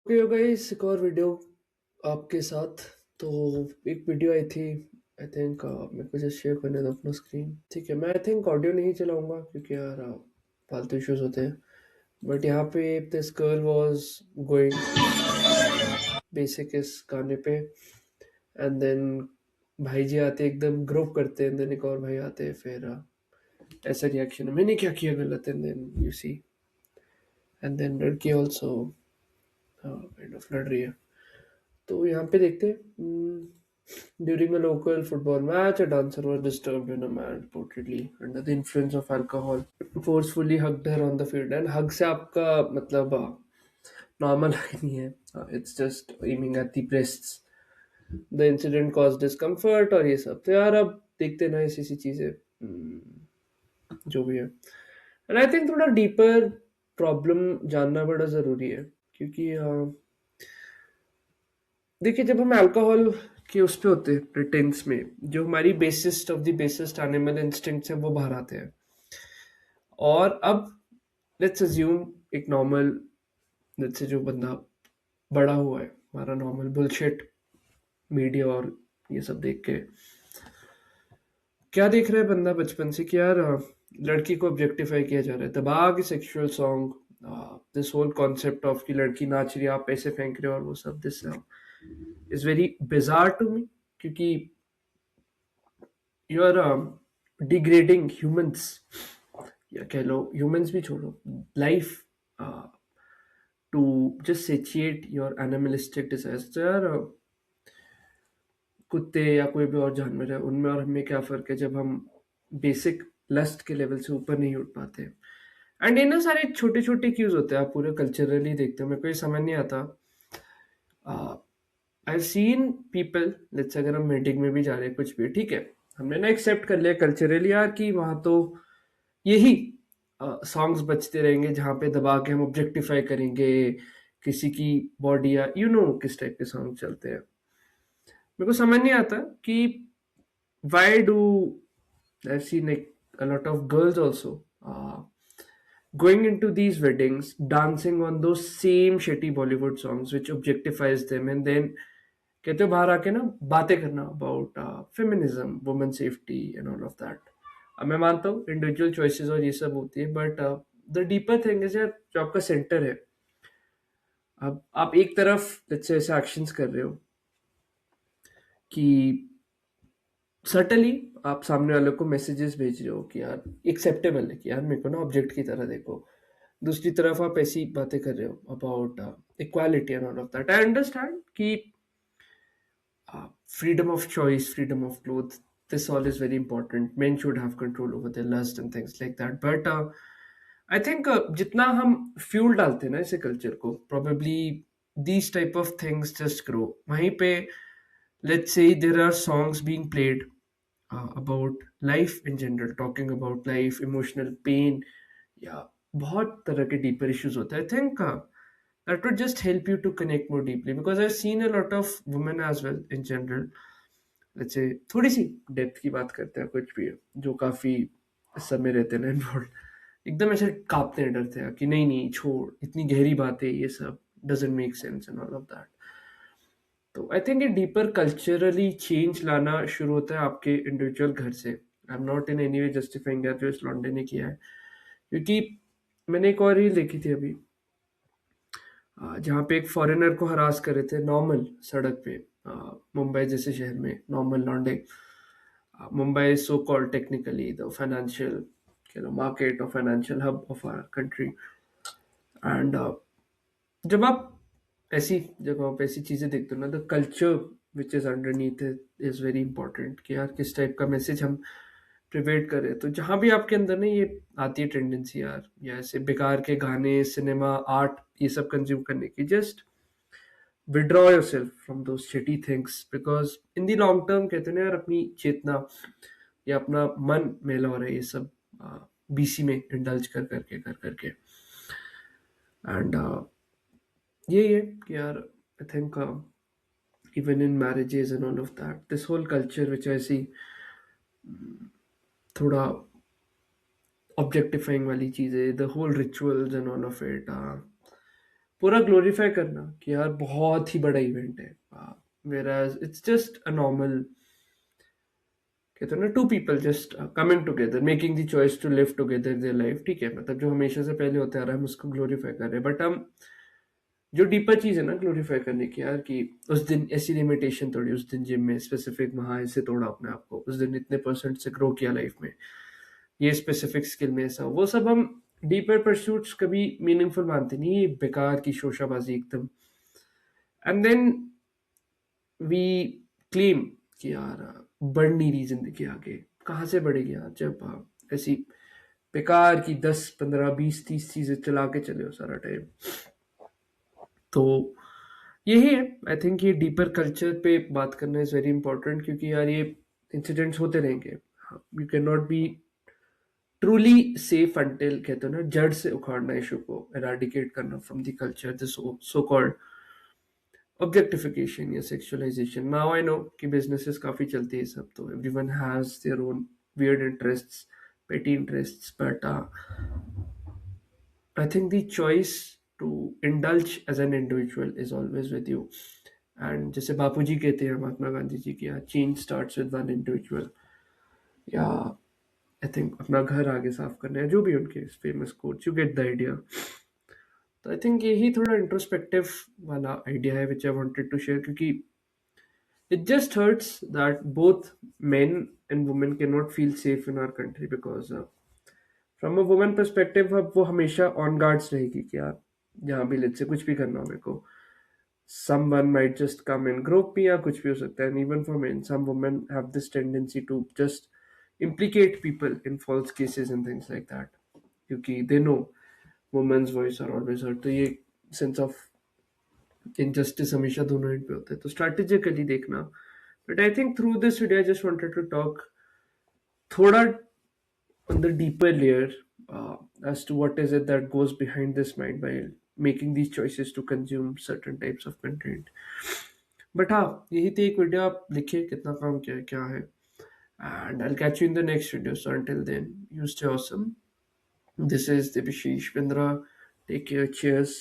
Okay guys, एक और video आपके साथ। तो एक वीडियो आई थी। आई थिंक मेरे को जस्ट शेयर करने दो अपना स्क्रीन। ठीक है, मैं आई थिंक ऑडियो नहीं चलाऊंगा क्योंकि यार फालतू इश्यूज होते हैं। बट यहाँ पे this girl was going basic इस गाने पे। एंड देन भाई जी आते एकदम ग्रुप करते हैं, देन एक और भाई आते हैं, फिर ऐसा रिएक्शन है मैंने क्या किया गलत, and then you see. And then लड़की ऑल्सो काइंड ऑफ लड़ रही है। तो यहाँ पे देखते हैं। During a local football match, a dancer was disturbed when a man reportedly under the influence of alcohol forcefully hugged her on the field. And hug से आपका मतलब नॉर्मल हग नहीं है, it's just aiming at the breasts. The incident cause discomfort और ये सब। तो यार अब देखते ना ऐसी ऐसी चीजें, जो भी है। एंड आई थिंक थोड़ा डीपर प्रॉब्लम जानना बड़ा जरूरी है, क्योंकि देखिए जब हम अल्कोहल के उस पे होते हैं प्रिटेंस में, जो हमारी bassist of the bassist animal instincts हैं वो बाहर आते हैं। और अब लेट्स अज्यूम एक नॉर्मल, लेट्स से जो बंदा बड़ा हुआ है, हमारा नॉर्मल बुलशिट मीडिया और ये सब देख के क्या देख रहा है बंदा बचपन से कि यार लड़की को ऑब्जेक्टिफाई किया जा रहा है, दबा के sexual song, this whole concept of कि लड़की नाच रही है आप पैसे फेंक रहे हो और वो सब, this is very bizarre to me. क्योंकि यू आर डिग्रेडिंग ह्यूमंस, या कह लो ह्यूमंस भी छोड़ो, life to just satiate your animalistic desires. तो यार कुत्ते या कोई भी और जानवर है, उनमें और हमें क्या फ़र्क है जब हम बेसिक लस्ट के लेवल से ऊपर नहीं उठ पाते। एंड ये ना सारे छोटे छोटे क्यूज होते हैं, आप पूरे कल्चरली देखते हो, मेरे को ये समझ नहीं आता। आई सीन पीपल, लेट्स अगर हम मीटिंग में भी जा रहे हैं कुछ भी, ठीक है, हमने ना एक्सेप्ट कर लिया कल्चरली यार कि वहाँ तो यही सॉन्ग्स बजते रहेंगे जहाँ पे दबा के हम ऑब्जेक्टिफाई करेंगे किसी की बॉडी, या यू नो किस टाइप के सॉन्ग चलते हैं। मेरे को समझ नहीं आता कि why do I've seen like a lot of girls also going into these weddings dancing on those same shitty Bollywood songs which objectifies them, and then कहते हो बाहर आके ना बातें करना about feminism, women safety and all of that. अब मैं मानता हूँ इंडिविजुअल चॉइसेस और ये सब होती है, but the deeper thing is यार जो आपका सेंटर है, अब आप एक तरफ लेट्स से ऐसे एक्शंस कर रहे हो कि सर्टनली आप सामने वाले को मैसेजेस भेज रहे हो कि यार एक्सेप्टेबल है कि यार मेरे को ना ऑब्जेक्ट की तरह देखो। दूसरी तरफ आप ऐसी बातें कर रहे हो about equality and all of that. I understand कि freedom of choice, freedom of clothes, this all is very important. Men should have control over their lust and things like that. But I think जितना हम fuel डालते हैं ना ऐसे culture को, probably these type of things just grow। वहीं पे let's say there are songs being played about life in general, talking about life, emotional pain, या बहुत तरह के deeper issues होते हैं। I think that would just help you to connect more deeply, because I've seen a lot of women as well in general। let's say थोड़ी सी depth की बात करते हैं कुछ भी है, जो काफी समय रहते हैं ना इन्वॉल्व, एकदम ऐसे कांपते हैं, डरते हैं कि नहीं नहीं छोड़, इतनी गहरी बातें ये सब doesn't make sense and all of that. तो आई थिंक ये डीपर कल्चरली चेंज लाना शुरू होता है आपके इंडिविजुअल घर से। I am not in any way justifying that जो इस लॉन्डे ने किया है, क्योंकि मैंने एक और रील देखी थी अभी, जहाँ पे एक फॉरेनर को हरास कर रहे थे नॉर्मल सड़क पे, मुंबई जैसे शहर में नॉर्मल लॉन्डे। Mumbai is so called technically the financial market और financial hub of our country. And जब आप ऐसी जगहों पे ऐसी चीजें देखते हो ना, the culture which is underneath is very important, कि यार किस टाइप का मैसेज हम प्रिवेट करें। तो जहाँ भी आपके अंदर ना ये आती है टेंडेंसी यार, या ऐसे बेकार के गाने, सिनेमा, आर्ट, ये सब कंज्यूम करने की, just withdraw yourself from those shitty things, because in the long term कहते हैं ना यार, अपनी चेतना या अपना मन मेला हो रहा है ये सब बीसी में इंडल्ज कर करके। एंड ये कि यार I think even in marriages and all of that, this whole culture which I see थोड़ा objectifying वाली चीजें, the whole rituals and all of it, पूरा ग्लोरीफाई करना कि यार बहुत ही बड़ा इवेंट है, whereas it's just a normal, कहते हैं ना, two people just coming together making the choice to live together their life. ठीक है, मतलब जो हमेशा से पहले होते आ रहा है हम उसको ग्लोरीफाई कर रहे हैं, बट हम जो डीपर चीज है ना ग्लोरीफाई करने की, यार कि उस दिन ऐसी लिमिटेशन तोड़ी, उस दिन जिम में स्पेसिफिक वहां ऐसे तोड़ा अपने आप को, उस दिन इतने परसेंट से ग्रो किया लाइफ में, ये स्पेसिफिक स्किल में ऐसा, वो सब हम डीपर परस्यूट्स कभी मीनिंगफुल मानते नहीं, ये बेकार की शोशाबाजी एकदम। एंड देन वी क्लेम कि यार बढ़ नहीं रही जिंदगी आगे। कहाँ से बढ़ेगी यार जब ऐसी बेकार की 10 15 20 30 चीजें चला के चले हो सारा टाइम। तो यही है, आई थिंक ये डीपर कल्चर पे बात करना इज वेरी इंपॉर्टेंट, क्योंकि यार ये इंसिडेंट्स होते रहेंगे। You can not be truly safe until, कहते हो ना, जड़ से उखाड़ना इशू को, एराडिकेट करना from the culture, the so called objectification या सेक्सुअलाइजेशन। नाउ आई नो कि बिजनेसेस काफी चलती है सब, तो everyone has their own weird interests, petty interests, but I think the choice to indulge as an individual is always with you. And जैसे बापू जी कहते हैं महात्मा गांधी जी की, change starts with one individual, या आई थिंक अपना घर आगे साफ करना है, जो भी उनके famous quotes, you get the idea. तो आई थिंक यही थोड़ा इंट्रोस्पेक्टिव वाला आइडिया है विच आई वांटेड टू शेयर, क्योंकि it just hurts that both men and women cannot feel safe in our country because from a woman perspective अब वो हमेशा on guards रहेगी कि यार यहाँ भी लेट से कुछ भी करना हो मेरे को, someone might just come and grope me या कुछ भी हो सकता है। And even for men, some women have this tendency to just implicate people in false cases and things like that, क्योंकि they know women's voice are always heard। तो ये sense of injustice हमेशा दोनों एंड पे होता है, तो strategically देखना। But I think through this video I just wanted to talk थोड़ा on the deeper layer, as to what is it that goes behind this mind while making these choices to consume certain types of content। But हाँ, यही थी एक video, आप लिखिए कितना काम किया है क्या है, and I'll catch you in the next video. So until then, you stay awesome. This is Debashish Bindra. Take care. Cheers.